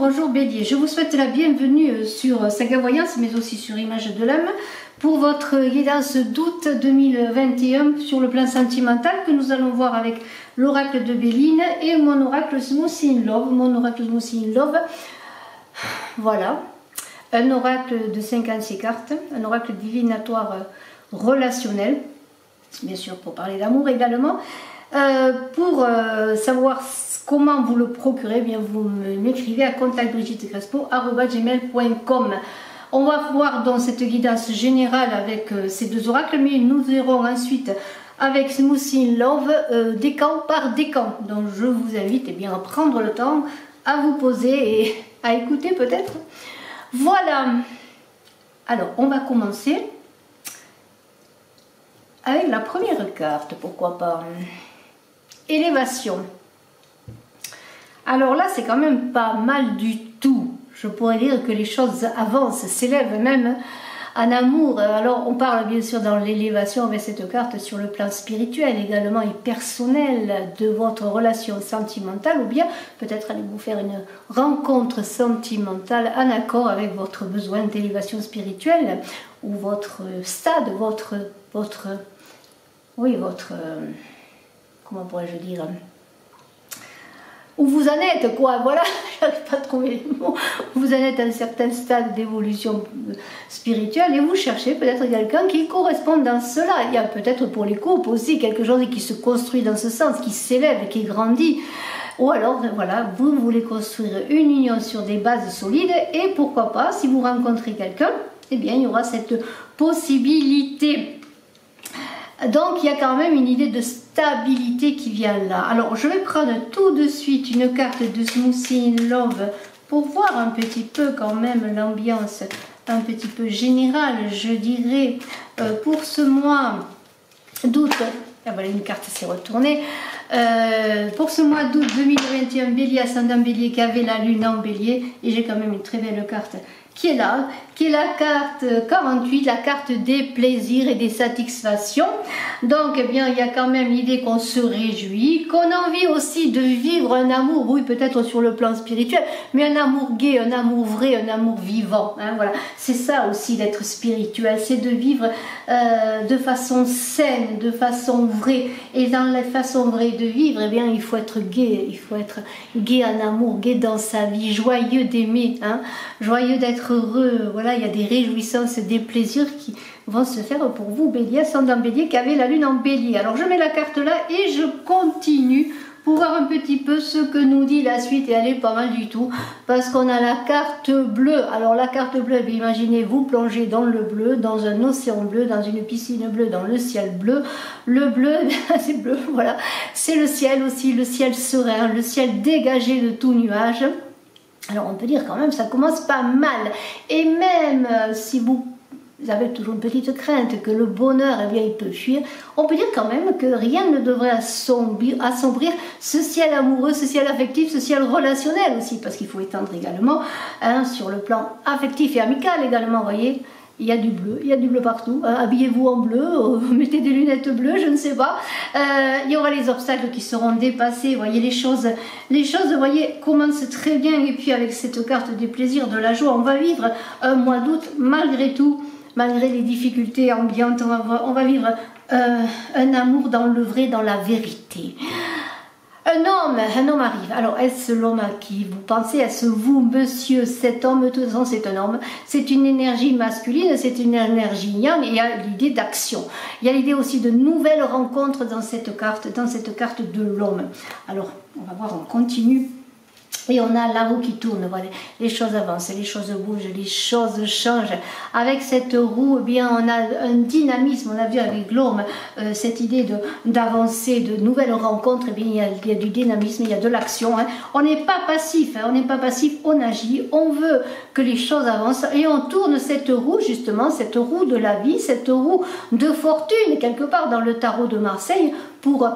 bonjour Bélier, je vous souhaite la bienvenue sur Saga Voyance mais aussi sur Image de l'âme pour votre guidance d'août 2021 sur le plan sentimental que nous allons voir avec l'oracle de Béline et mon oracle Smoothie in Love, voilà, un oracle de 56 cartes, un oracle divinatoire relationnel, bien sûr pour parler d'amour également. Pour savoir comment vous le procurez, bien vous m'écrivez à contactbrigitecrespo@gmail.com. On va voir dans cette guidance générale avec ces deux oracles, mais nous verrons ensuite avec Smoothie in Love décan par décan. Donc je vous invite bien à prendre le temps à vous poser et à écouter peut-être. Voilà. Alors on va commencer avec la première carte, pourquoi pas. Élévation. Alors là, c'est quand même pas mal du tout. Je pourrais dire que les choses avancent, s'élèvent même en amour. Alors, on parle bien sûr dans l'élévation avec cette carte sur le plan spirituel également et personnel de votre relation sentimentale, ou bien peut-être allez-vous faire une rencontre sentimentale en accord avec votre besoin d'élévation spirituelle ou votre stade, comment pourrais-je dire, où vous en êtes, quoi, voilà, j'arrive pas à trouver les mots, vous en êtes à un certain stade d'évolution spirituelle et vous cherchez peut-être quelqu'un qui correspond dans cela. Il y a peut-être pour les couples aussi quelque chose qui se construit dans ce sens, qui s'élève, qui grandit. Ou alors, voilà, vous voulez construire une union sur des bases solides et pourquoi pas, si vous rencontrez quelqu'un, eh bien, il y aura cette possibilité. Donc il y a quand même une idée de stabilité qui vient là. Alors je vais prendre tout de suite une carte de Smoothie in Love pour voir un petit peu quand même l'ambiance un petit peu générale, je dirais, pour ce mois d'août. Ah, voilà, une carte s'est retournée. Pour ce mois d'août 2021, Bélier, ascendant Bélier, qui avait la lune en Bélier, et j'ai quand même une très belle carte qui est là, qui est la carte 48, la carte des plaisirs et des satisfactions. Donc, eh bien, il y a quand même l'idée qu'on se réjouit, qu'on a envie aussi de vivre un amour, oui, peut-être sur le plan spirituel, mais un amour gai, un amour vrai, un amour vivant. Hein, voilà, c'est ça aussi d'être spirituel, c'est de vivre de façon saine, de façon vraie. Et dans la façon vraie de vivre, eh bien, il faut être gai, en amour, gai dans sa vie, joyeux d'aimer, hein, joyeux d'être heureux. Voilà, il y a des réjouissances, des plaisirs qui vont se faire pour vous, Bélier, ascendant Bélier, qui avait la lune en Bélier. Alors je mets la carte là et je continue pour voir un petit peu ce que nous dit la suite, et elle est pas mal du tout, parce qu'on a la carte bleue. Alors la carte bleue, eh imaginez vous plonger dans le bleu, dans un océan bleu, dans une piscine bleue, dans le ciel bleu. Le bleu, c'est bleu, voilà, c'est le ciel aussi, le ciel serein, le ciel dégagé de tout nuage. Alors on peut dire quand même ça commence pas mal, et même si vous avez toujours une petite crainte que le bonheur, eh bien, il peut fuir, on peut dire quand même que rien ne devrait assombrir ce ciel amoureux, ce ciel affectif, ce ciel relationnel aussi, parce qu'il faut étendre également, hein, sur le plan affectif et amical également, vous voyez. Il y a du bleu partout, habillez-vous en bleu, mettez des lunettes bleues, je ne sais pas. Il y aura les obstacles qui seront dépassés, vous voyez, les choses, vous voyez, commencent très bien. Et puis avec cette carte des plaisirs, de la joie, on va vivre un mois d'août malgré tout, malgré les difficultés ambiantes, on va vivre un amour dans le vrai, dans la vérité. Un homme arrive. Alors, est-ce l'homme à qui vous pensez? Est-ce vous, monsieur, cet homme? De toute façon, c'est un homme. C'est une énergie masculine, c'est une énergie yang, et il y a l'idée d'action. Il y a l'idée aussi de nouvelles rencontres dans cette carte de l'homme. Alors, on va voir, on continue. Et on a la roue qui tourne, voilà, les choses avancent, les choses bougent, les choses changent. Avec cette roue, eh bien, on a un dynamisme, on a vu avec l'homme, cette idée d'avancer, de nouvelles rencontres, eh bien, il y a du dynamisme, il y a de l'action. Hein. On n'est pas passif, hein, on agit, on veut que les choses avancent et on tourne cette roue, justement, cette roue de la vie, cette roue de fortune, quelque part dans le tarot de Marseille, pour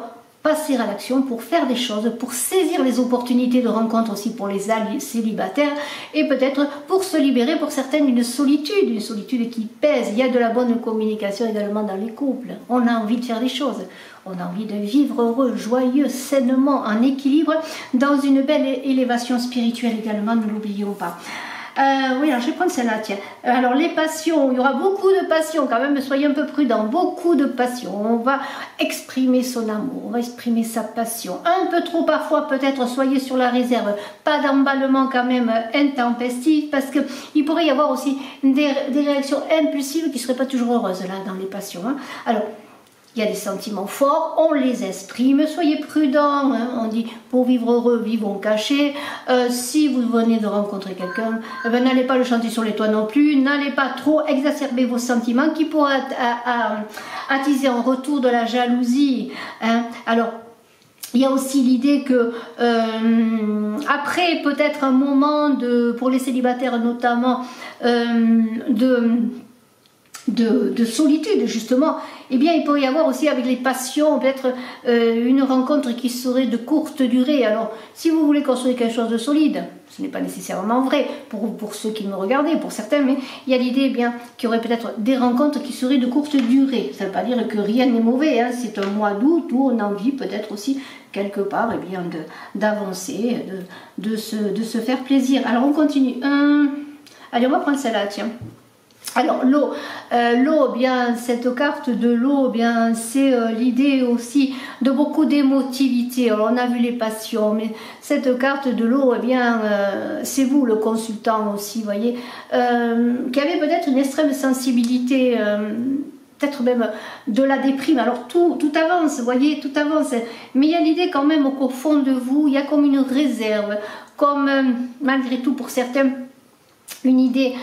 passer à l'action, pour faire des choses, pour saisir les opportunités de rencontre aussi pour les célibataires et peut-être pour se libérer pour certaines d'une solitude, une solitude qui pèse. Il y a de la bonne communication également dans les couples. On a envie de faire des choses, on a envie de vivre heureux, joyeux, sainement, en équilibre, dans une belle élévation spirituelle également, ne l'oublions pas. Oui, alors je vais prendre celle-là, tiens. Alors les passions, il y aura beaucoup de passions quand même, soyez un peu prudents, beaucoup de passions. On va exprimer son amour, on va exprimer sa passion. Un peu trop parfois peut-être, soyez sur la réserve. Pas d'emballement quand même intempestif, parce qu'il pourrait y avoir aussi des réactions impulsives qui ne seraient pas toujours heureuses là dans les passions. Hein. Alors, il y a des sentiments forts, on les exprime, soyez prudents, hein. On dit pour vivre heureux, vivons cachés. Si vous venez de rencontrer quelqu'un, n'allez pas le chanter sur les toits non plus, n'allez pas trop exacerber vos sentiments qui pourraient attiser en retour de la jalousie. Hein. Alors, il y a aussi l'idée que après peut-être un moment pour les célibataires notamment de solitude justement, eh bien il peut y avoir aussi avec les passions peut-être une rencontre qui serait de courte durée. Alors si vous voulez construire quelque chose de solide, ce n'est pas nécessairement vrai pour ceux qui me regardaient, pour certains, mais il y a l'idée bien qu'il y aurait peut-être des rencontres qui seraient de courte durée. Ça ne veut pas dire que rien n'est mauvais, hein. C'est un mois d'août où on a envie peut-être aussi quelque part eh bien d'avancer, de se faire plaisir. Alors on continue. Allez, on va prendre celle-là, tiens. Alors l'eau, bien cette carte de l'eau, bien c'est l'idée aussi de beaucoup d'émotivité. Alors on a vu les passions, mais cette carte de l'eau, eh bien c'est vous le consultant aussi, voyez, qui avait peut-être une extrême sensibilité. Peut-être même de la déprime. Alors tout avance, vous voyez, tout avance. Mais il y a l'idée quand même qu'au fond de vous, il y a comme une réserve, comme malgré tout pour certains, une idée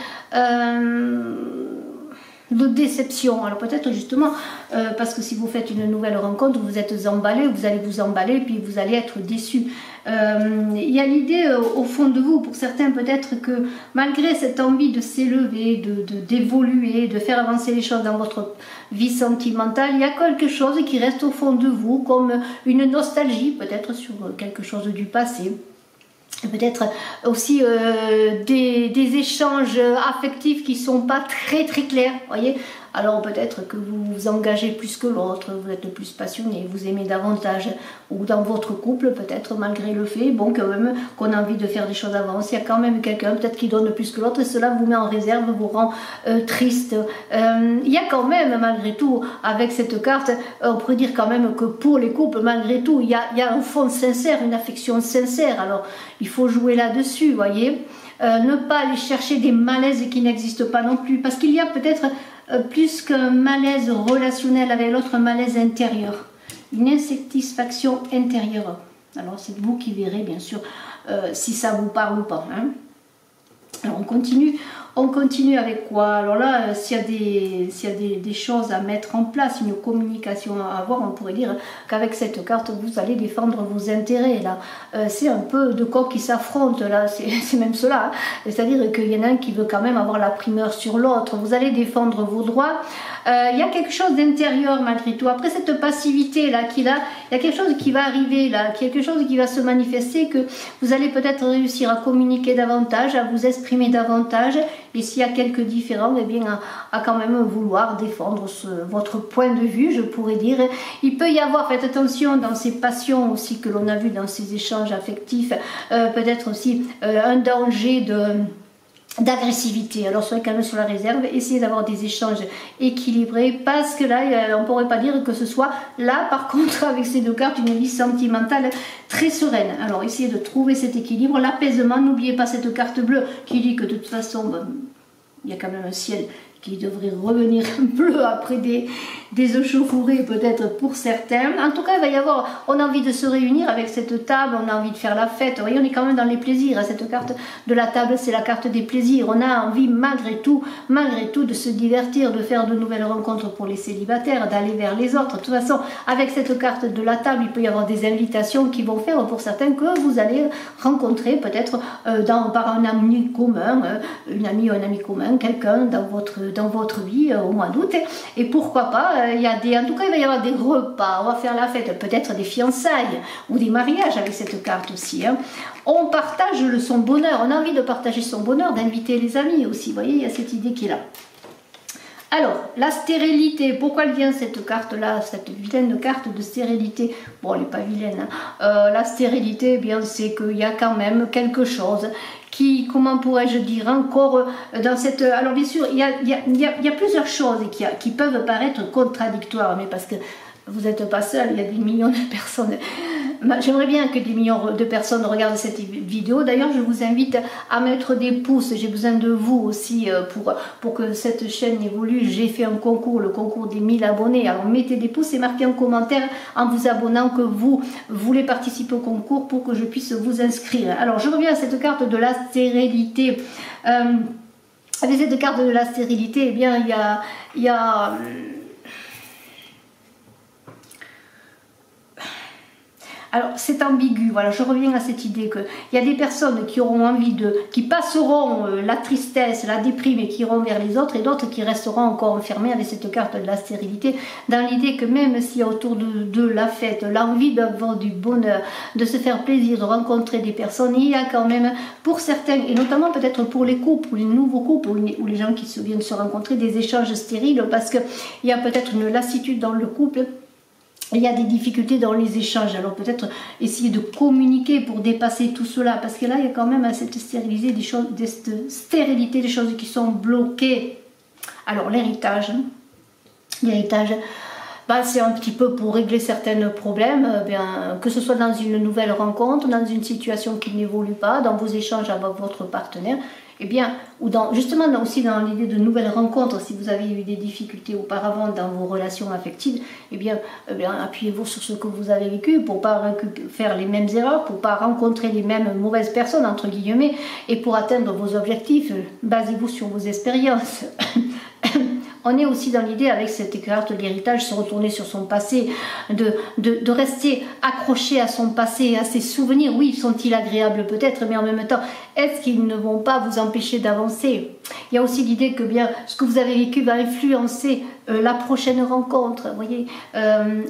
de déception. Alors peut-être justement parce que si vous faites une nouvelle rencontre, vous êtes emballé, vous allez vous emballer, puis vous allez être déçu. Il y a l'idée au fond de vous, pour certains peut-être que malgré cette envie de s'élever, d'évoluer, de faire avancer les choses dans votre vie sentimentale, il y a quelque chose qui reste au fond de vous, comme une nostalgie peut-être sur quelque chose du passé. Peut-être aussi des échanges affectifs qui ne sont pas très clairs, voyez. Alors peut-être que vous vous engagez plus que l'autre, vous êtes plus passionné, vous aimez davantage, ou dans votre couple peut-être malgré le fait, bon quand même qu'on a envie de faire des choses avant, il y a quand même quelqu'un peut-être qui donne plus que l'autre et cela vous met en réserve, vous rend triste. Il y a quand même malgré tout avec cette carte, on pourrait dire quand même que pour les couples malgré tout il y a un fond sincère, une affection sincère, alors il faut jouer là-dessus, voyez. Ne pas aller chercher des malaises qui n'existent pas non plus, parce qu'il y a peut-être plus qu'un malaise relationnel avec l'autre, un malaise intérieur, une insatisfaction intérieure. Alors c'est vous qui verrez bien sûr si ça vous parle ou pas. Hein. Alors on continue avec quoi? Alors là, s'il y a des choses à mettre en place, une communication à avoir, on pourrait dire qu'avec cette carte, vous allez défendre vos intérêts. Là, c'est un peu deux coqs qui s'affrontent, là, c'est même cela. Hein. C'est-à-dire qu'il y en a un qui veut quand même avoir la primeur sur l'autre. Vous allez défendre vos droits. Il y a quelque chose d'intérieur malgré tout. Après cette passivité là qu'il a, il y a quelque chose qui va arriver là, quelque chose qui va se manifester, que vous allez peut-être réussir à communiquer davantage, à vous exprimer davantage. Et s'il y a quelques différends, eh bien à quand même vouloir défendre votre point de vue, je pourrais dire. Il peut y avoir, faites attention dans ces passions aussi que l'on a vu dans ces échanges affectifs, peut-être aussi un danger d'agressivité. Alors soyez quand même sur la réserve, essayez d'avoir des échanges équilibrés, parce que là on ne pourrait pas dire que ce soit là par contre avec ces deux cartes une vie sentimentale très sereine. Alors essayez de trouver cet équilibre, l'apaisement. N'oubliez pas cette carte bleue qui dit que de toute façon il y a quand même un ciel qui devrait revenir bleu après des échauffourées peut-être pour certains. En tout cas, il va y avoir, on a envie de se réunir avec cette table, on a envie de faire la fête. Vous voyez, on est quand même dans les plaisirs. Cette carte de la table, c'est la carte des plaisirs. On a envie malgré tout de se divertir, de faire de nouvelles rencontres pour les célibataires, d'aller vers les autres. De toute façon, avec cette carte de la table, il peut y avoir des invitations qui vont faire pour certains que vous allez rencontrer peut-être par un ami commun, une amie ou un ami commun, quelqu'un dans dans votre vie au mois d'août. Et pourquoi pas, il y a en tout cas, il va y avoir des repas, on va faire la fête, peut-être des fiançailles ou des mariages avec cette carte aussi. Hein. On partage son bonheur, on a envie de partager son bonheur, d'inviter les amis aussi. Vous voyez, il y a cette idée qui est là. Alors, la stérilité, pourquoi elle vient cette carte-là, cette vilaine carte de stérilité? Bon, elle n'est pas vilaine. Hein. La stérilité, eh bien, c'est qu'il y a quand même quelque chose qui, comment pourrais-je dire, encore dans cette... Alors, bien sûr, il y a plusieurs choses qui peuvent paraître contradictoires, mais parce que vous n'êtes pas seul, il y a des millions de personnes. J'aimerais bien que des millions de personnes regardent cette vidéo. D'ailleurs, je vous invite à mettre des pouces. J'ai besoin de vous aussi pour que cette chaîne évolue. J'ai fait un concours, le concours des 1000 abonnés. Alors, mettez des pouces et marquez en commentaire en vous abonnant que vous voulez participer au concours pour que je puisse vous inscrire. Alors, je reviens à cette carte de la stérilité. Avec cette carte de la stérilité, eh bien, il y a alors c'est ambigu, voilà, je reviens à cette idée qu'il y a des personnes qui auront envie qui passeront la tristesse, la déprime et qui iront vers les autres, et d'autres qui resteront encore enfermés avec cette carte de la stérilité, dans l'idée que même s'il y a autour de la fête, l'envie d'avoir du bonheur, de se faire plaisir, de rencontrer des personnes, il y a quand même pour certains, et notamment peut-être pour les couples, ou les nouveaux couples, ou les gens qui viennent se rencontrer, des échanges stériles, parce qu'il y a peut-être une lassitude dans le couple. Il y a des difficultés dans les échanges, alors peut-être essayer de communiquer pour dépasser tout cela, parce que là il y a quand même cette stérilité des choses qui sont bloquées. Alors l'héritage, bah, c'est un petit peu pour régler certains problèmes, que ce soit dans une nouvelle rencontre, dans une situation qui n'évolue pas, dans vos échanges avec votre partenaire, eh bien, ou justement aussi dans l'idée de nouvelles rencontres, si vous avez eu des difficultés auparavant dans vos relations affectives, eh bien appuyez-vous sur ce que vous avez vécu pour ne pas faire les mêmes erreurs, pour ne pas rencontrer les mêmes mauvaises personnes, entre guillemets, et pour atteindre vos objectifs, basez-vous sur vos expériences. On est aussi dans l'idée, avec cette carte de l'héritage, se retourner sur son passé, de rester accroché à son passé, à ses souvenirs. Oui, sont-ils agréables peut-être, mais en même temps, est-ce qu'ils ne vont pas vous empêcher d'avancer? Il y a aussi l'idée que bien ce que vous avez vécu va influencer la prochaine rencontre. Vous voyez,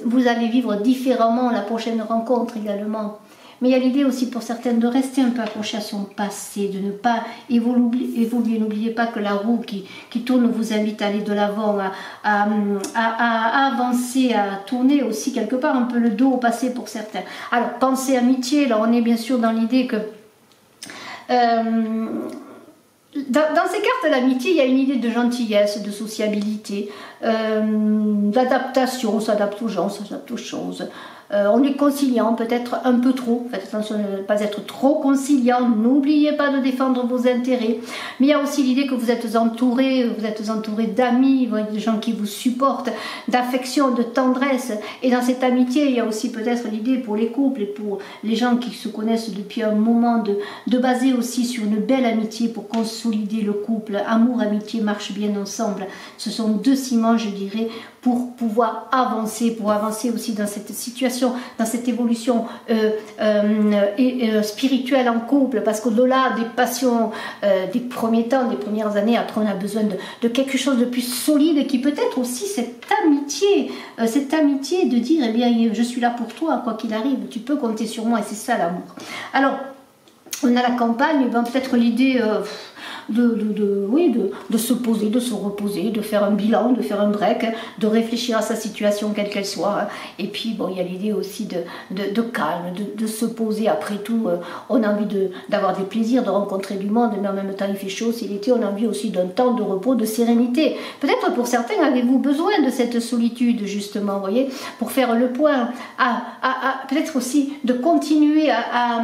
vous allez vivre différemment la prochaine rencontre également. Mais il y a l'idée aussi pour certaines de rester un peu accroché à son passé, de ne pas évoluer. N'oubliez pas que la roue qui tourne vous invite à aller de l'avant, à avancer, à tourner aussi quelque part un peu le dos au passé pour certains. Alors, pensée amitié, là on est bien sûr dans l'idée que... Dans ces cartes l'amitié, il y a une idée de gentillesse, de sociabilité, d'adaptation, on s'adapte aux gens, on s'adapte aux choses. On est conciliant, peut-être un peu trop, faites attention de ne pas être trop conciliant, n'oubliez pas de défendre vos intérêts, mais il y a aussi l'idée que vous êtes entouré d'amis, de gens qui vous supportent, d'affection, de tendresse, et dans cette amitié, il y a aussi peut-être l'idée pour les couples et pour les gens qui se connaissent depuis un moment, de baser aussi sur une belle amitié pour consolider le couple. Amour, amitié marchent bien ensemble, ce sont deux ciments, je dirais, pour pouvoir avancer, aussi dans cette situation, dans cette évolution spirituelle en couple, parce qu'au-delà des passions des premiers temps, des premières années, après on a besoin de quelque chose de plus solide, qui peut être aussi cette amitié de dire, eh bien, je suis là pour toi, quoi qu'il arrive, tu peux compter sur moi, et c'est ça l'amour. Alors, on a la campagne, ben, peut-être l'idée... de se poser, de se reposer, de faire un bilan, de faire un break, de réfléchir à sa situation quelle qu'elle soit. Et puis bon, il y a l'idée aussi de calme, de se poser. Après tout, on a envie d'avoir des plaisirs, de rencontrer du monde, mais en même temps il fait chaud, c'est l'été, on a envie aussi d'un temps de repos, de sérénité. Peut-être pour certains, avez-vous besoin de cette solitude justement, vous voyez, pour faire le point, peut-être aussi de continuer à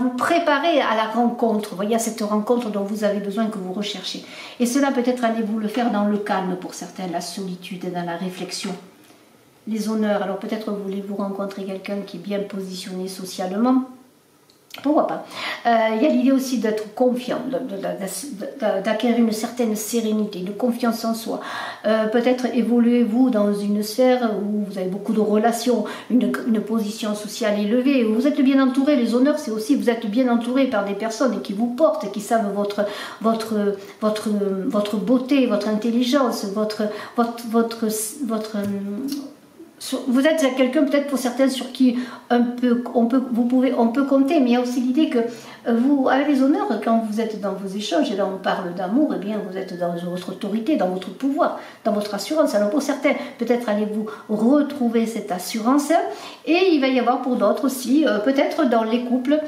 vous préparer à la rencontre, vous voyez, à cette rencontre dont vous avez besoin, que vous recherchez. Et cela peut-être allez-vous le faire dans le calme pour certains, la solitude, dans la réflexion. Les honneurs, alors peut-être voulez-vous rencontrer quelqu'un qui est bien positionné socialement, Pourquoi pas. Il y a l'idée aussi d'être confiant, d'acquérir une certaine sérénité, de confiance en soi. Peut-être évoluez-vous dans une sphère où vous avez beaucoup de relations, une position sociale élevée, où vous êtes bien entouré. Les honneurs, c'est aussi vous êtes bien entouré par des personnes qui vous portent, qui savent votre beauté, votre intelligence, vous êtes quelqu'un peut-être pour certains sur qui on peut compter, mais il y a aussi l'idée que vous avez les honneurs quand vous êtes dans vos échanges, et là on parle d'amour, et bien vous êtes dans votre autorité, dans votre pouvoir, dans votre assurance. Alors pour certains, peut-être allez-vous retrouver cette assurance, et il va y avoir pour d'autres aussi, peut-être dans les couples,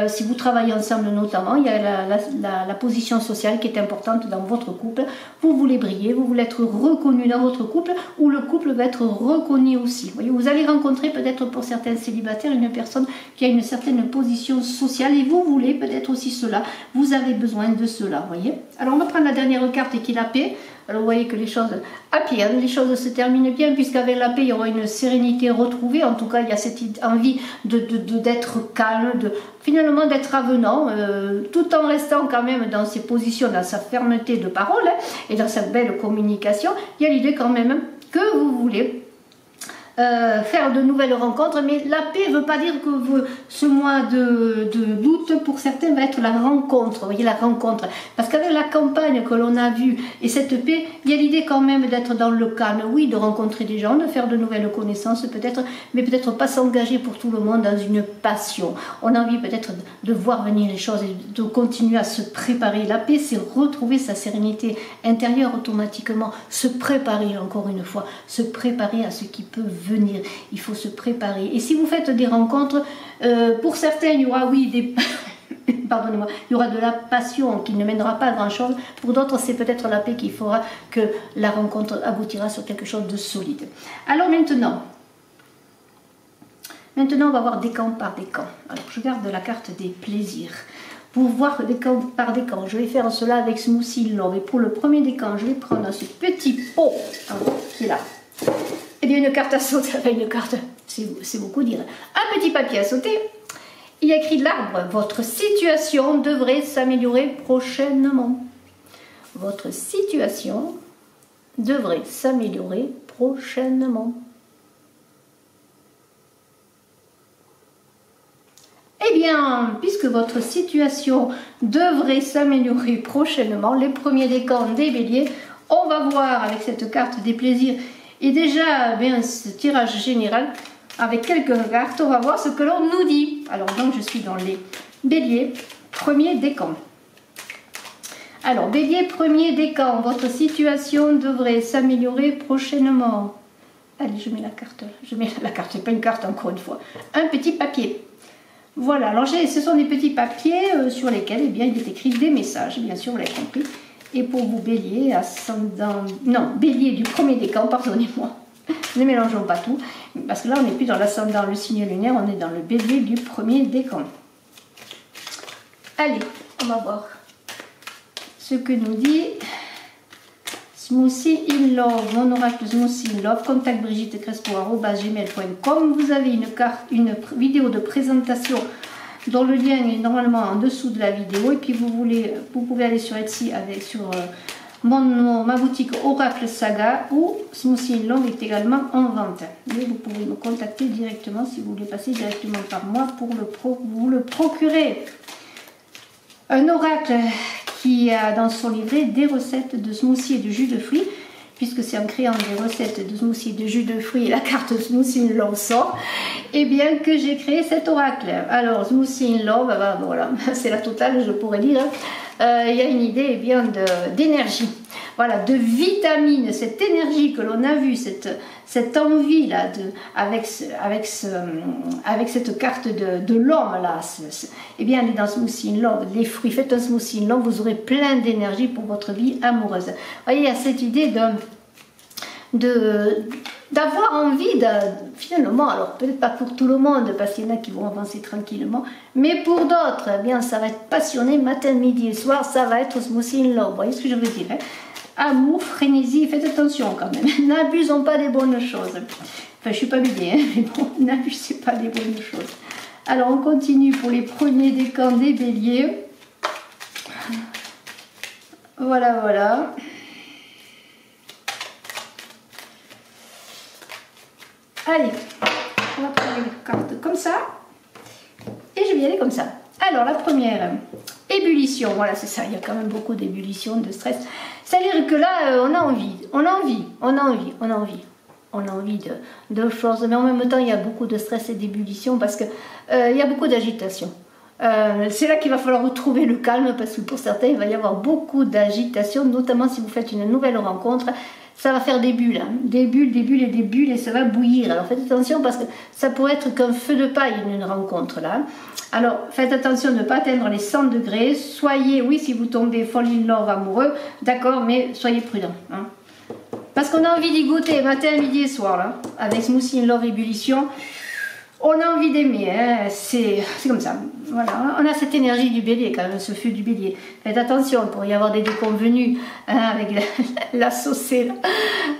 si vous travaillez ensemble notamment, il y a la position sociale qui est importante dans votre couple. Vous voulez briller, vous voulez être reconnu dans votre couple, ou le couple va être reconnu aussi. Vous allez rencontrer peut-être pour certains célibataires une personne qui a une certaine position sociale, et vous voulez peut-être aussi cela, vous avez besoin de cela, voyez. Alors on va prendre la dernière carte qui est la paix. Alors vous voyez que les choses les choses se terminent bien, puisqu'avec la paix il y aura une sérénité retrouvée. En tout cas il y a cette envie d'être calme, finalement d'être avenant, tout en restant quand même dans ses positions, dans sa fermeté de parole, et dans sa belle communication. Il y a l'idée quand même que vous voulez faire de nouvelles rencontres, mais la paix ne veut pas dire que ce mois de d'août pour certains va être la rencontre, vous voyez, la rencontre, parce qu'avec la campagne que l'on a vue et cette paix, il y a l'idée quand même d'être dans le calme, oui, de rencontrer des gens, de faire de nouvelles connaissances peut-être, mais peut-être pas s'engager pour tout le monde dans une passion. On a envie peut-être de voir venir les choses et de continuer à se préparer. La paix, c'est retrouver sa sérénité intérieure automatiquement, se préparer encore une fois, se préparer à ce qui peut venir. Il faut se préparer. Et si vous faites des rencontres, pour certains, il y aura, oui, pardonnez-moi, il y aura de la passion qui ne mènera pas à grand-chose. Pour d'autres, c'est peut-être la paix qui fera que la rencontre aboutira sur quelque chose de solide. Alors maintenant, on va voir des camps par des camps. Alors, je garde la carte des plaisirs. Pour voir des camps par des camps, je vais faire cela avec Smoothie Love. Et pour le premier des camps, je vais prendre ce petit pot qui est là. Et bien une carte à sauter, enfin une carte, c'est beaucoup dire. Un petit papier à sauter. Il y a écrit l'arbre. Votre situation devrait s'améliorer prochainement. Votre situation devrait s'améliorer prochainement. Eh bien, puisque votre situation devrait s'améliorer prochainement, les premiers décans des béliers, on va voir avec cette carte des plaisirs et déjà bien ce tirage général avec quelques cartes, on va voir ce que l'on nous dit. Alors donc je suis dans les béliers, premier décan. Alors bélier, premier décan, votre situation devrait s'améliorer prochainement. Allez, je mets la carte, c'est pas une carte encore une fois, un petit papier. Voilà, alors ce sont des petits papiers sur lesquels il est écrit des messages, bien sûr, vous l'avez compris. Et pour vous, bélier, ascendant... Non, bélier du premier décan, pardonnez-moi. Ne mélangeons pas tout, parce que là, on n'est plus dans l'ascendant, le signe lunaire, on est dans le bélier du premier décan. Allez, on va voir ce que nous dit Smoothie in Love, mon oracle Smoothie in Love, contact brigittecrespo@gmail.com. Vous avez une vidéo de présentation dont le lien est normalement en dessous de la vidéo, et puis vous pouvez aller sur Etsy sur ma boutique Oracle Saga, où Smoothie in Love est également en vente. Mais vous pouvez me contacter directement si vous voulez passer directement par moi pour vous le procurer. Un oracle qui a dans son livret des recettes de smoothie et de jus de fruits, puisque c'est en créant des recettes de smoothie et de jus de fruits et la carte Smoothie in Love sort, et bien que j'ai créé cet oracle. Alors Smoothie in Love, voilà, c'est la totale, je pourrais dire. Il y a une idée d'énergie, voilà, de vitamine, cette énergie que l'on a vue, cette envie là, avec cette carte de l'homme là, eh bien elle est dans Smoothie in Love, les fruits, faites un Smoothie in Love, vous aurez plein d'énergie pour votre vie amoureuse. Vous voyez, il y a cette idée d'avoir envie finalement, alors peut-être pas pour tout le monde parce qu'il y en a qui vont avancer tranquillement, mais pour d'autres, eh bien ça va être passionné matin, midi et soir, ça va être Smoothie in Love. Vous voyez ce que je veux dire, hein? Amour, frénésie, faites attention quand même, n'abusons pas des bonnes choses. Enfin, je suis pas bélier, hein, mais bon, n'abusez pas des bonnes choses. Alors on continue pour les premiers décans des béliers. Voilà, voilà. Allez, on va prendre une carte comme ça. Et je vais y aller comme ça. Alors la première, ébullition. Voilà, c'est ça, il y a quand même beaucoup d'ébullition, de stress. C'est-à-dire que là, on a envie de choses, mais en même temps, il y a beaucoup de stress et d'ébullition parce que il y a beaucoup d'agitation. C'est là qu'il va falloir retrouver le calme parce que pour certains, il va y avoir beaucoup d'agitation, notamment si vous faites une nouvelle rencontre. Ça va faire des bulles, hein. Des bulles et des bulles et ça va bouillir. Alors faites attention parce que ça pourrait être qu'un feu de paille une rencontre là. Alors faites attention de ne pas atteindre les 100 degrés. Soyez, oui, si vous tombez fall in love amoureux, d'accord, mais soyez prudent. Hein. Parce qu'on a envie d'y goûter matin, midi et soir là, avec Smoothie in Love Ébullition. On a envie d'aimer, hein. C'est comme ça. Voilà, on a cette énergie du bélier quand même, ce feu du bélier. Faites attention, il pourrait y avoir des déconvenus hein, avec la saucée.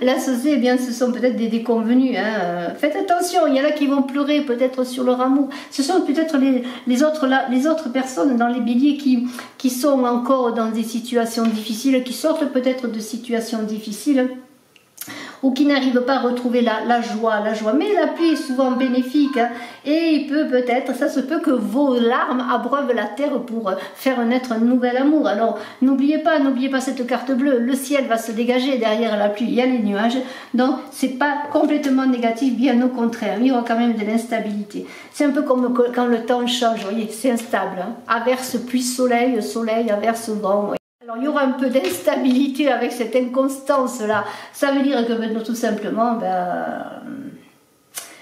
La saucée, eh bien, ce sont peut-être des déconvenus. Hein. Faites attention, il y en a qui vont pleurer peut-être sur leur amour. Ce sont peut-être les autres personnes dans les béliers qui sont encore dans des situations difficiles, qui sortent peut-être de situations difficiles. Ou qui n'arrivent pas à retrouver la joie. Mais la pluie est souvent bénéfique, hein, et il peut peut-être, ça se peut que vos larmes abreuvent la terre pour faire naître un nouvel amour. Alors n'oubliez pas cette carte bleue, le ciel va se dégager derrière la pluie, il y a les nuages, donc c'est pas complètement négatif, bien au contraire, il y aura quand même de l'instabilité. C'est un peu comme quand le temps change, vous voyez, c'est instable, hein. Averse, pluie, soleil, soleil, averse, vent, ouais. Alors il y aura un peu d'instabilité avec cette inconstance-là. Ça veut dire que tout simplement,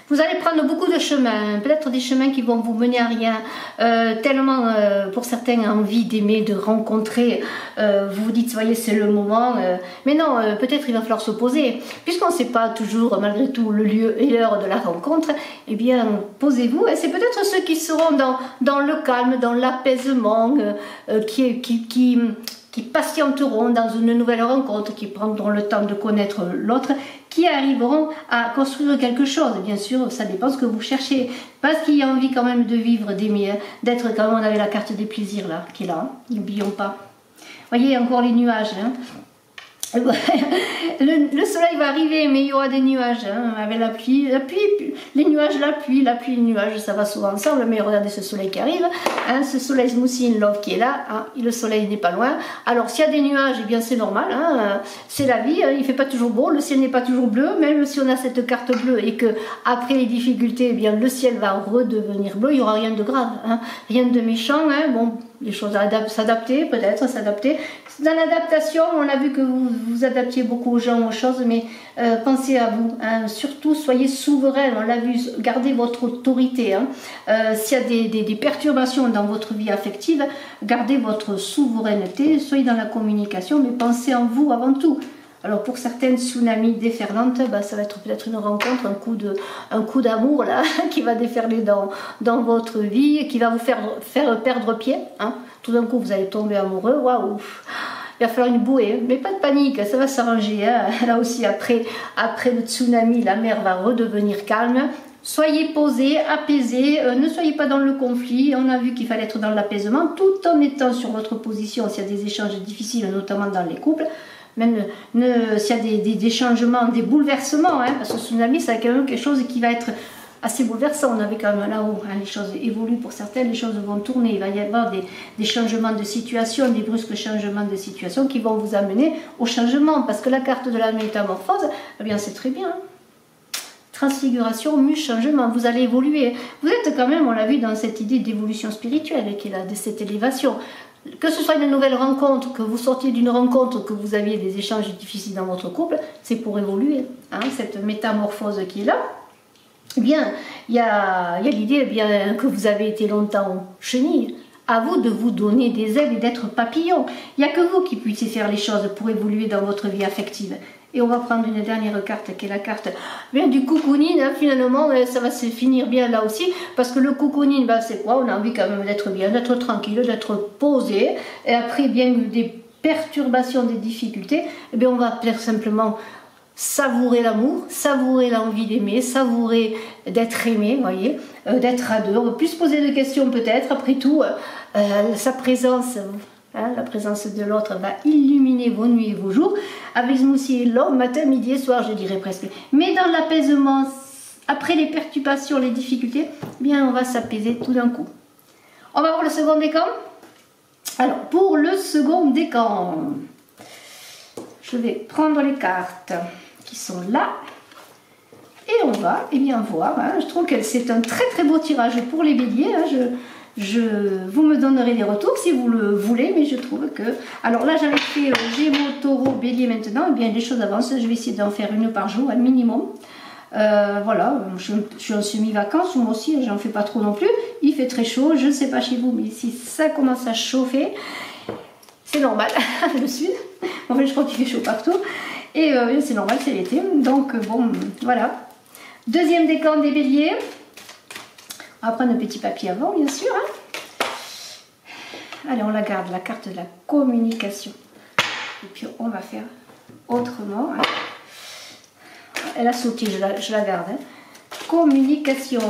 vous allez prendre beaucoup de chemins, peut-être des chemins qui vont vous mener à rien, tellement pour certains envie d'aimer, de rencontrer, vous vous dites, voyez, c'est le moment, mais non, peut-être il va falloir s'opposer, puisqu'on ne sait pas toujours, malgré tout, le lieu et l'heure de la rencontre, eh bien, posez-vous, et c'est peut-être ceux qui seront dans le calme, dans l'apaisement, qui patienteront dans une nouvelle rencontre, qui prendront le temps de connaître l'autre, qui arriveront à construire quelque chose. Bien sûr, ça dépend ce que vous cherchez, parce qu'il y a envie quand même de vivre, d'aimer, d'être, comme on avait la carte des plaisirs là, qui est là, hein. N'oublions pas. Vous voyez, encore les nuages, hein. Le soleil va arriver, mais il y aura des nuages, hein, avec la pluie, les nuages, la pluie, les nuages, ça va souvent ensemble, mais regardez ce soleil qui arrive, hein, ce soleil Smoothie in Love qui est là, hein, le soleil n'est pas loin. Alors s'il y a des nuages, eh bien c'est normal, hein, c'est la vie, hein, il ne fait pas toujours beau, le ciel n'est pas toujours bleu, même si on a cette carte bleue et que après les difficultés, eh bien le ciel va redevenir bleu, il n'y aura rien de grave, hein, rien de méchant, hein, bon, les choses à s'adapter, peut-être s'adapter. Dans l'adaptation, on a vu que vous adaptiez beaucoup aux gens, aux choses, mais pensez à vous, hein. Surtout soyez souverain, on l'a vu, gardez votre autorité, hein. S'il y a des perturbations dans votre vie affective, gardez votre souveraineté, soyez dans la communication, mais pensez en vous avant tout. Alors pour certaines tsunamis déferlantes, ça va être peut-être une rencontre, un coup d'amour là, qui va déferler dans votre vie, qui va vous faire perdre pied, hein. Tout d'un coup vous allez tomber amoureux, waouh, il va falloir une bouée, mais pas de panique, ça va s'arranger, hein. Là aussi après le tsunami, la mer va redevenir calme. Soyez posés, apaisés, ne soyez pas dans le conflit. On a vu qu'il fallait être dans l'apaisement tout en étant sur votre position s'il y a des échanges difficiles, notamment dans les couples. Même s'il y a des changements, des bouleversements, hein, parce que le tsunami, c'est quand même quelque chose qui va être assez bouleversant. On avait quand même là-haut, hein, les choses évoluent pour certaines, les choses vont tourner, il va y avoir des changements de situation, des brusques changements de situation qui vont vous amener au changement, parce que la carte de la métamorphose, eh bien c'est très bien. Hein. Transfiguration, mue, changement, vous allez évoluer. Vous êtes quand même, on l'a vu dans cette idée d'évolution spirituelle, qui est là, de cette élévation. Que ce soit une nouvelle rencontre, que vous sortiez d'une rencontre, que vous aviez des échanges difficiles dans votre couple, c'est pour évoluer. Hein, cette métamorphose qui est là, eh bien, il y a l'idée que vous avez été longtemps chenille. À vous de vous donner des ailes et d'être papillon. Il n'y a que vous qui puissiez faire les choses pour évoluer dans votre vie affective. Et on va prendre une dernière carte qui est la carte du cocooning. Hein, finalement, ça va se finir bien là aussi. Parce que le cocooning, c'est quoi? On a envie quand même d'être bien, d'être tranquille, d'être posé. Et après, bien des perturbations, des difficultés, eh bien, on va peut-être simplement savourer l'amour, savourer l'envie d'aimer, savourer d'être aimé, voyez, d'être à deux. On va plus se poser de questions peut-être, après tout, sa présence, la présence de l'autre va illuminer vos nuits et vos jours, avec ce moussi long, matin, midi et soir, je dirais presque. Mais dans l'apaisement, après les perturbations, les difficultés, eh bien on va s'apaiser tout d'un coup. On va voir le second décan. Alors, pour le second décan, je vais prendre les cartes qui sont là et on va voir. Je trouve que c'est un très très beau tirage pour les béliers. Vous me donnerez des retours si vous le voulez, mais je trouve que... Alors là, j'avais fait Gémeaux, Taureau, Bélier maintenant. Eh bien, les choses avancent. Je vais essayer d'en faire une par jour, un minimum. Voilà, je suis en semi-vacances, moi aussi, j'en fais pas trop non plus. Il fait très chaud, je ne sais pas chez vous, mais si ça commence à chauffer, c'est normal, le sud. En fait, je crois qu'il fait chaud partout. Et c'est normal, c'est l'été. Donc, bon, voilà. Deuxième décan des béliers. On va prendre un petit papier avant, bien sûr. Allez, on la garde, la carte de la communication. Et puis, on va faire autrement. Elle a sauté, je la garde. Communication.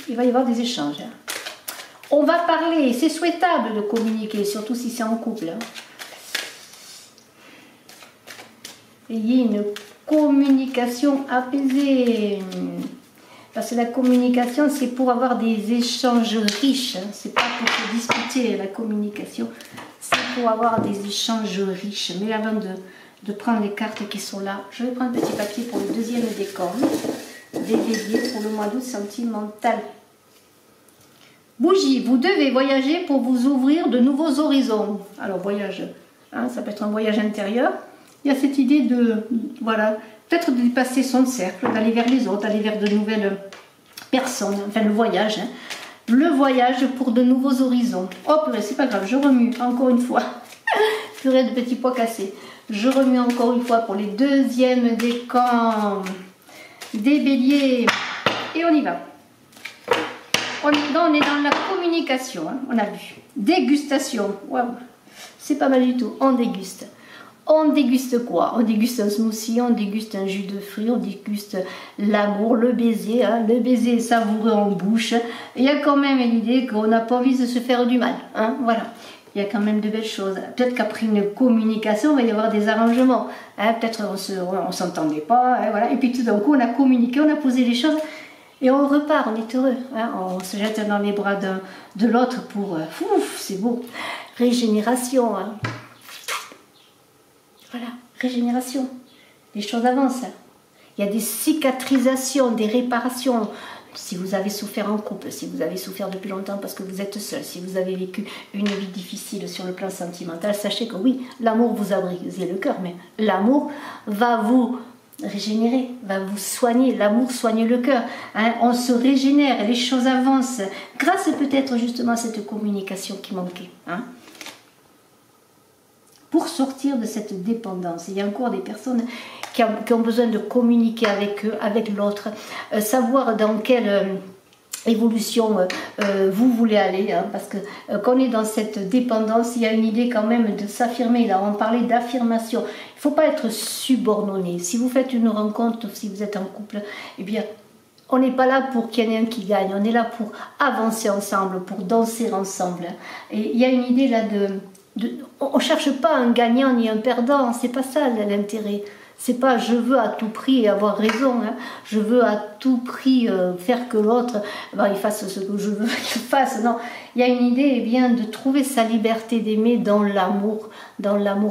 Il va y avoir des échanges. On va parler. C'est souhaitable de communiquer, surtout si c'est en couple. Ayez une communication apaisée. Parce que la communication, c'est pour avoir des échanges riches. C'est pas pour se disputer, la communication. C'est pour avoir des échanges riches. Mais avant de prendre les cartes qui sont là, je vais prendre un petit papier pour le deuxième décan des béliers pour le mois d'août sentimental. Bougie, vous devez voyager pour vous ouvrir de nouveaux horizons. Alors voyage, ça peut être un voyage intérieur. Il y a cette idée de, voilà, peut-être de dépasser son cercle, d'aller vers les autres, d'aller vers de nouvelles personnes, enfin le voyage. Le voyage pour de nouveaux horizons. Hop, c'est pas grave, je remue encore une fois. Purée de petits pois cassés. Je remue encore une fois pour les deuxièmes décans des béliers. Et on y va. On est dans la communication, on a vu. Dégustation. Waouh, c'est pas mal du tout. On déguste. On déguste quoi? On déguste un smoothie, on déguste un jus de fruits, on déguste l'amour, le baiser. Le baiser savoureux en bouche. Il y a quand même l'idée qu'on n'a pas envie de se faire du mal. Voilà. Il y a quand même de belles choses. Peut-être qu'après une communication, il va y avoir des arrangements. Peut-être on ne s'entendait pas. Voilà. Et puis tout d'un coup, on a communiqué, on a posé les choses. Et on repart, on est heureux. On se jette dans les bras de l'autre pour... c'est beau. Régénération. Voilà, régénération. Les choses avancent. Il y a des cicatrisations, des réparations. Si vous avez souffert en couple, si vous avez souffert depuis longtemps parce que vous êtes seul, si vous avez vécu une vie difficile sur le plan sentimental, sachez que oui, l'amour vous a brisé le cœur, mais l'amour va vous régénérer, va vous soigner. L'amour soigne le cœur. On se régénère, les choses avancent. Grâce peut-être justement à cette communication qui manquait. Pour sortir de cette dépendance. Il y a encore des personnes qui ont besoin de communiquer avec eux, avec l'autre, savoir dans quelle évolution vous voulez aller, parce que quand on est dans cette dépendance, il y a une idée quand même de s'affirmer. Là, on parlait d'affirmation. Il ne faut pas être subordonné. Si vous faites une rencontre, si vous êtes en couple, eh bien, on n'est pas là pour qu'il y en ait un qui gagne. On est là pour avancer ensemble, pour danser ensemble. Et il y a une idée là on ne cherche pas un gagnant ni un perdant, c'est pas ça l'intérêt. C'est pas je veux à tout prix avoir raison, je veux à tout prix faire que l'autre il fasse ce que je veux qu'il fasse. Non, il y a une idée bien de trouver sa liberté d'aimer dans l'amour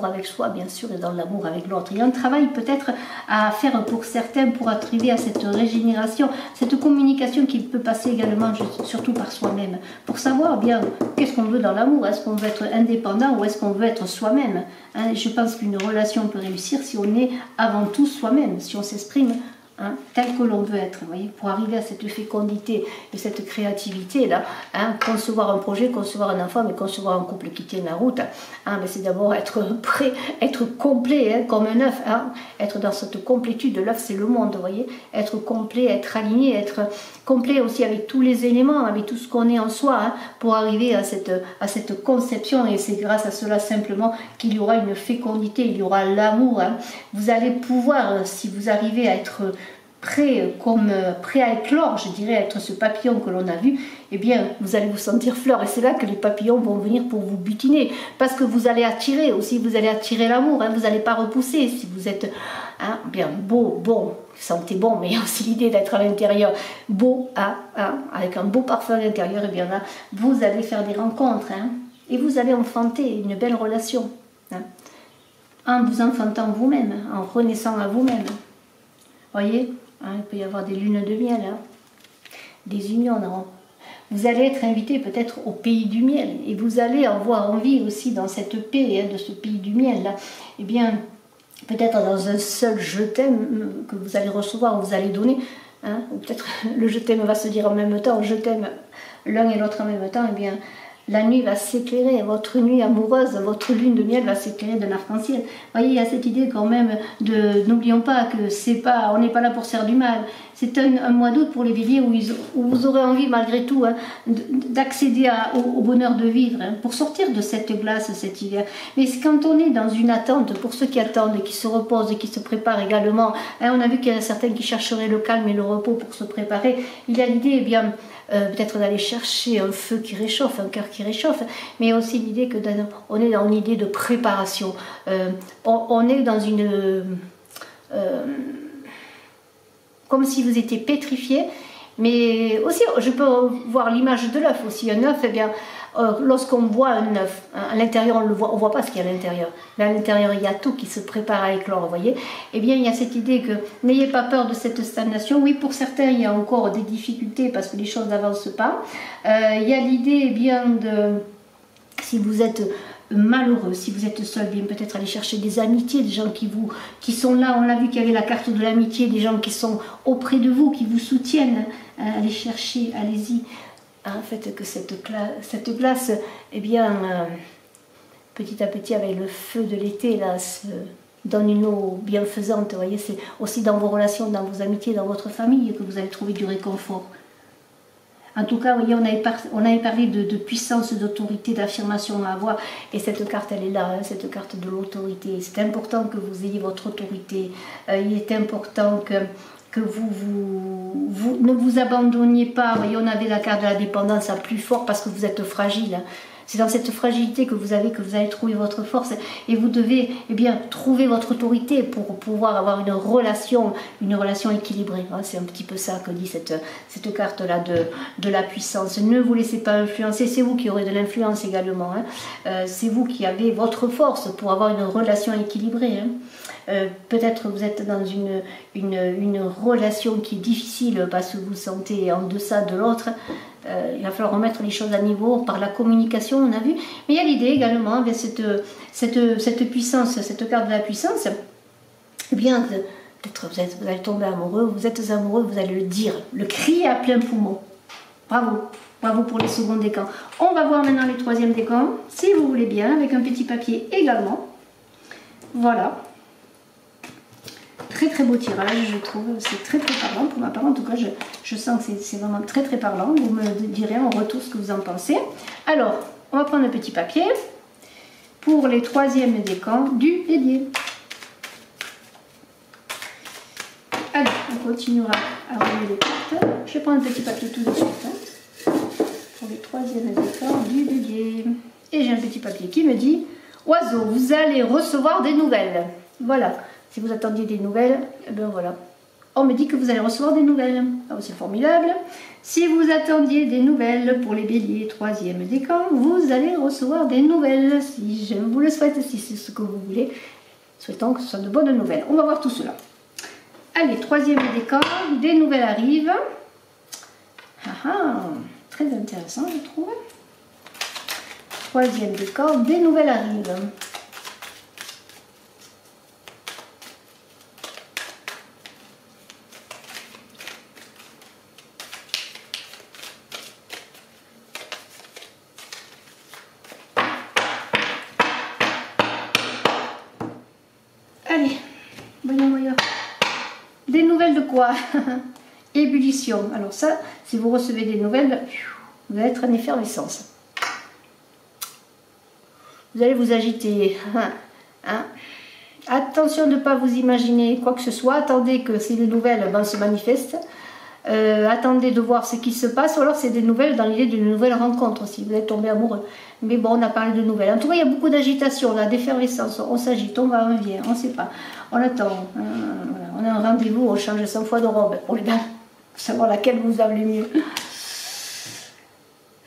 avec soi bien sûr et dans l'amour avec l'autre. Il y a un travail peut-être à faire pour certains pour arriver à cette régénération, cette communication qui peut passer également surtout par soi-même, pour savoir bien qu'est-ce qu'on veut dans l'amour. Est-ce qu'on veut être indépendant ou est-ce qu'on veut être soi-même? Je pense qu'une relation peut réussir si on est avant tout soi-même, si on s'exprime hein, tel que l'on veut être, vous voyez, pour arriver à cette fécondité et cette créativité-là, hein, concevoir un projet, concevoir un enfant, mais concevoir un couple qui tienne la route, hein, c'est d'abord être prêt, être complet, hein, comme un œuf, hein, être dans cette complétude. L'œuf, c'est le monde, vous voyez, être complet, être aligné, être complet aussi avec tous les éléments, avec tout ce qu'on est en soi, hein, pour arriver à cette conception. Et c'est grâce à cela simplement qu'il y aura une fécondité, il y aura l'amour. Hein. Vous allez pouvoir, si vous arrivez à être prêt à éclore, je dirais, à être ce papillon que l'on a vu, eh bien, vous allez vous sentir fleur. Et c'est là que les papillons vont venir pour vous butiner. Parce que vous allez attirer aussi, vous allez attirer l'amour. Hein, vous n'allez pas repousser. Si vous êtes hein, bien beau, bon, sentez bon, mais il y a aussi l'idée d'être à l'intérieur beau, hein, avec un beau parfum à l'intérieur, et bien là, vous allez faire des rencontres. Hein, et vous allez enfanter une belle relation. Hein, en vous enfantant vous-même, en renaissant à vous-même. Voyez, hein, il peut y avoir des lunes de miel, hein, des unions. Non. Vous allez être invité peut-être au pays du miel et vous allez avoir envie aussi dans cette paix, hein, de ce pays du miel là, eh bien peut-être dans un seul je t'aime que vous allez recevoir, vous allez donner, hein, ou peut-être le je t'aime va se dire en même temps, je t'aime l'un et l'autre en même temps, eh bien la nuit va s'éclairer, votre nuit amoureuse, votre lune de miel va s'éclairer d'un arc-en-ciel. Vous voyez, il y a cette idée quand même de, n'oublions pas que c'est pas, on n'est pas là pour se faire du mal. C'est un mois d'août pour les béliers où vous aurez envie malgré tout, hein, d'accéder au bonheur de vivre, hein, pour sortir de cette glace cet hiver. Mais quand on est dans une attente, pour ceux qui attendent et qui se reposent et qui se préparent également, hein, on a vu qu'il y en a certains qui chercheraient le calme et le repos pour se préparer. Il y a l'idée, eh bien, peut-être d'aller chercher un feu qui réchauffe, un cœur qui réchauffe, mais aussi l'idée que on est dans une idée de préparation. On est dans une... comme si vous étiez pétrifié, mais aussi, je peux voir l'image de l'œuf aussi. Un œuf, eh bien, lorsqu'on voit un œuf, hein, à l'intérieur, on ne voit pas ce qu'il y a à l'intérieur. Mais à l'intérieur, il y a tout qui se prépare à éclore, vous voyez. Eh bien, il y a cette idée que n'ayez pas peur de cette stagnation. Oui, pour certains, il y a encore des difficultés parce que les choses n'avancent pas. Il y a l'idée, eh bien, de... Si vous êtes malheureux, si vous êtes seul, bien peut-être aller chercher des amitiés, des gens qui sont là. On a vu qu'il y avait la carte de l'amitié, des gens qui sont auprès de vous, qui vous soutiennent. Allez chercher, allez-y. En fait, que cette glace, eh bien, petit à petit, avec le feu de l'été, là, se donne une eau bienfaisante. Vous voyez, c'est aussi dans vos relations, dans vos amitiés, dans votre famille que vous allez trouver du réconfort. En tout cas, vous voyez, on avait parlé de puissance, d'autorité, d'affirmation à avoir. Et cette carte, elle est là, hein, cette carte de l'autorité. C'est important que vous ayez votre autorité. Il est important que vous ne vous abandonniez pas. Vous voyez, on avait la carte de la dépendance à plus fort parce que vous êtes fragile. Hein. C'est dans cette fragilité que vous allez trouver votre force. Et vous devez, eh bien, trouver votre autorité pour pouvoir avoir une relation équilibrée. C'est un petit peu ça que dit cette carte-là de la puissance. Ne vous laissez pas influencer. C'est vous qui aurez de l'influence également. Hein. C'est vous qui avez votre force pour avoir une relation équilibrée. Hein. Peut-être vous êtes dans une relation qui est difficile parce que vous vous sentez en deçà de l'autre. Il va falloir remettre les choses à niveau par la communication, on a vu. Mais il y a l'idée également, bien, cette puissance, cette carte de la puissance, eh bien, peut-être vous allez tomber amoureux, vous êtes amoureux, vous allez le dire, le crier à plein poumon. Bravo, bravo pour les seconds décans. On va voir maintenant les troisièmes décans, si vous voulez bien, avec un petit papier également. Voilà. Très très beau tirage, je trouve, c'est très très parlant. Pour ma part, en tout cas, je sens que c'est vraiment très très parlant. Vous me direz en retour ce que vous en pensez. Alors, on va prendre un petit papier pour les troisièmes décans du bélier. Allez, on continuera à relier les cartes. Je vais prendre un petit papier tout de suite hein, pour les troisièmes décans du bélier. Et j'ai un petit papier qui me dit « Oiseau, vous allez recevoir des nouvelles. » Voilà. Si vous attendiez des nouvelles, eh bien voilà. On me dit que vous allez recevoir des nouvelles. Ah, c'est formidable. Si vous attendiez des nouvelles pour les béliers, troisième décan, vous allez recevoir des nouvelles. Si je vous le souhaite, si c'est ce que vous voulez, souhaitons que ce soit de bonnes nouvelles. On va voir tout cela. Allez, troisième décan, des nouvelles arrivent. Ah, ah, très intéressant, je trouve. Troisième décan, des nouvelles arrivent. de quoi? Ébullition. Alors ça, si vous recevez des nouvelles, vous allez être en effervescence. Vous allez vous agiter. Hein? Attention de ne pas vous imaginer quoi que ce soit. Attendez que ces nouvelles se manifestent. Attendez de voir ce qui se passe. Ou alors c'est des nouvelles dans l'idée d'une nouvelle rencontre aussi. Vous êtes tombé amoureux. Mais bon, on a parlé de nouvelles. En tout cas, il y a beaucoup d'agitation, d'effervescence. On s'agite, on va, on vient, on ne sait pas. On attend. Voilà. On a un rendez-vous, on change 100 fois de robe pour les dames. Pour savoir laquelle vous avez le mieux.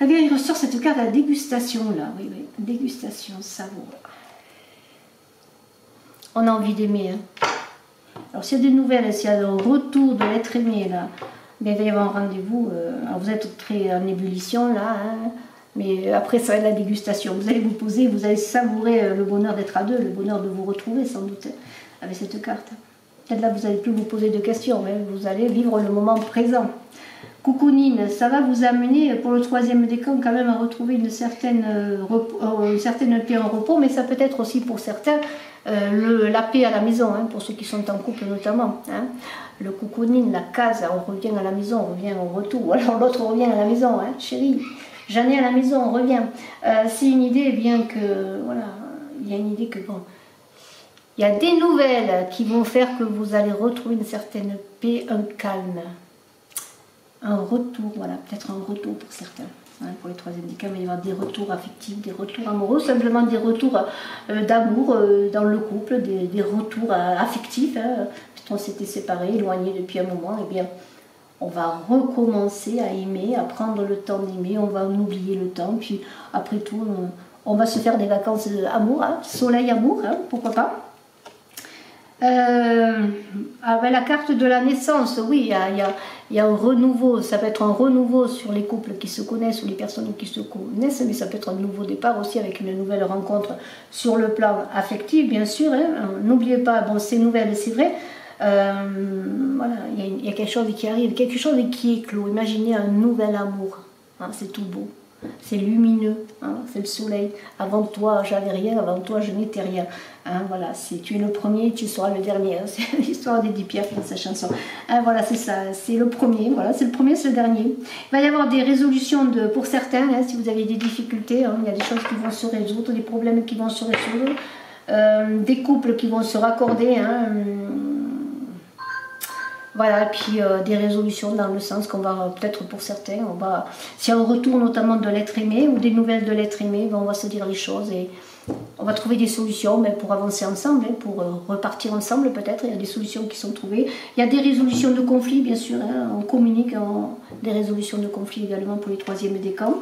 Eh bien, il ressort cette carte à la dégustation, là. Oui, oui. Dégustation, savoure. On a envie d'aimer. Hein. Alors, s'il y a des nouvelles, s'il y a un retour de l'être aimé, là, bien, il va y avoir un rendez-vous. Alors, vous êtes très en ébullition, là. Hein, mais après, ça va être la dégustation. Vous allez vous poser, vous allez savourer le bonheur d'être à deux, le bonheur de vous retrouver, sans doute, avec cette carte. Peut-être là, vous n'allez plus vous poser de questions, mais vous allez vivre le moment présent. Coucounine, ça va vous amener pour le troisième décan quand même à retrouver une certaine paix en repos, mais ça peut être aussi pour certains la paix à la maison, hein, pour ceux qui sont en couple notamment. Hein. Le coucounine, la case, on revient à la maison, on revient au retour, ou alors l'autre revient à la maison, hein, chérie, j'en ai à la maison, on revient. C'est une idée bien que, voilà, il y a une idée que bon, il y a des nouvelles qui vont faire que vous allez retrouver une certaine paix, un calme. Un retour, voilà, peut-être un retour pour certains. Hein, pour les troisièmes décans, il va y avoir des retours affectifs, des retours amoureux, simplement des retours d'amour dans le couple, des retours affectifs. Hein. On s'était séparés, éloignés depuis un moment, et bien on va recommencer à aimer, à prendre le temps d'aimer, on va oublier le temps, puis après tout, on va se faire des vacances amour, hein, soleil amour, hein, pourquoi pas. La carte de la naissance, oui, il y a un renouveau, ça peut être un renouveau sur les couples qui se connaissent ou les personnes qui se connaissent, mais ça peut être un nouveau départ aussi avec une nouvelle rencontre sur le plan affectif, bien sûr. Hein. N'oubliez pas, bon, ces nouvelles, c'est vrai, voilà, il y a quelque chose qui arrive, quelque chose qui éclot. Imaginez un nouvel amour, hein, c'est tout beau. C'est lumineux, hein, c'est le soleil. Avant toi, j'avais rien, avant toi, je n'étais rien. Hein, voilà, tu es le premier, tu seras le dernier. Hein, c'est l'histoire d'Edith Piaf dans sa chanson. Hein, voilà, c'est ça, c'est le premier, voilà, c'est le premier, c'est le dernier. Il va y avoir des résolutions pour certains, hein, si vous avez des difficultés, hein, il y a des choses qui vont se résoudre, des problèmes qui vont se résoudre, des couples qui vont se raccorder. Hein, voilà, et puis des résolutions dans le sens qu'on va, peut-être pour certains, s'il y a un retour notamment de l'être aimé ou des nouvelles de l'être aimé, ben on va se dire les choses et on va trouver des solutions mais pour avancer ensemble, hein, pour repartir ensemble peut-être. Il y a des solutions qui sont trouvées. Il y a des résolutions de conflits, bien sûr, hein, on communique des résolutions de conflits également pour les troisièmes décans.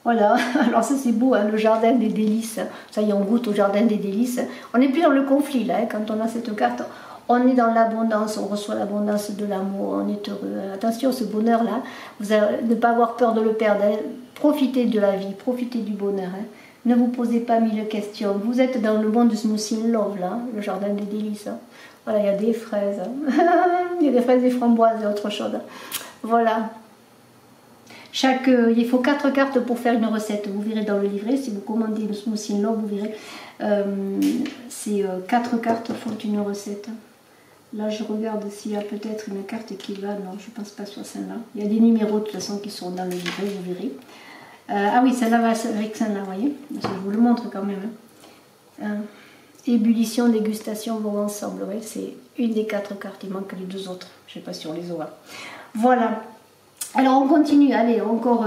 Voilà, alors ça c'est beau, hein, le jardin des délices. Ça y est, on goûte au jardin des délices. On n'est plus dans le conflit là, hein, quand on a cette carte. On est dans l'abondance, on reçoit l'abondance de l'amour, on est heureux. Attention, ce bonheur-là, vous allez ne pas avoir peur de le perdre. Hein. Profitez de la vie, profitez du bonheur. Hein. Ne vous posez pas mille questions. Vous êtes dans le monde de Smoothie Love, là, le jardin des délices. Hein. Voilà, il y a des fraises. Hein. Il y a des fraises, des framboises et autre chose. Voilà. Il faut 4 cartes pour faire une recette. Vous verrez dans le livret, si vous commandez le Smoothie Love, vous verrez, ces 4 cartes font une recette. Là, je regarde s'il y a peut-être une carte qui va. Non, je ne pense pas que ce soit celle-là. Il y a des numéros de toute façon qui sont dans le livret, vous verrez. Ah oui, celle-là va avec celle-là, vous voyez. Je vous le montre quand même. Hein. Ébullition, dégustation vont ensemble. Ouais, c'est une des 4 cartes. Il manque les 2 autres. Je ne sais pas si on les aura. Voilà. Alors, on continue. Allez, encore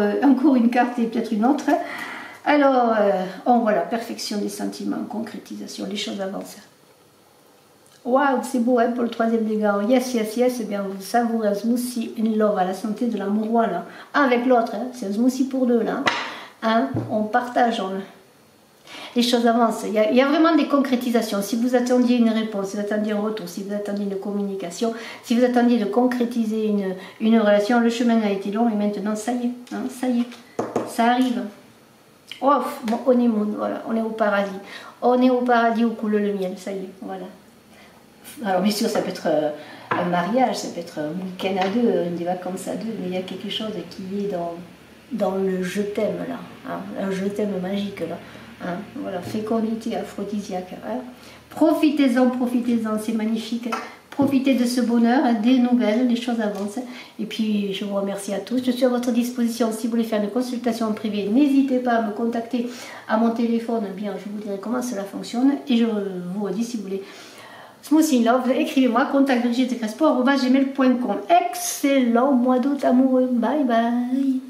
une carte et peut-être une autre. Alors, on voit la perfection des sentiments, concrétisation, les choses avancent. Waouh, c'est beau hein, pour le troisième dégât. Yes, yes, yes. Eh bien, vous savourez un smoothie in love à la santé de l'amour là. Avec l'autre, hein, c'est un smoothie pour deux là. Hein, on partage. Les choses avancent. Il y a vraiment des concrétisations. Si vous attendiez une réponse, si vous attendiez un retour, si vous attendiez une communication, si vous attendiez de concrétiser une relation, le chemin a été long et maintenant, ça y est. Hein, ça y est. Ça arrive. Oh, bon, on est moon, voilà, on est au paradis. On est au paradis où coule le miel, ça y est, voilà. Alors bien sûr, ça peut être un mariage, ça peut être un week-end à deux, des vacances à deux, mais il y a quelque chose qui est dans le je t'aime là, hein, un je t'aime magique là. Hein, voilà, fécondité aphrodisiaque. Hein. Profitez-en, profitez-en, c'est magnifique. Profitez de ce bonheur, des nouvelles, les choses avancent. Et puis, je vous remercie à tous. Je suis à votre disposition si vous voulez faire une consultation en privé. N'hésitez pas à me contacter à mon téléphone. Bien, je vous dirai comment cela fonctionne. Et je vous redis si vous voulez Smoothie Love, écrivez-moi contactbrigittecrespo@gmail.com. Excellent mois d'août amoureux. Bye bye.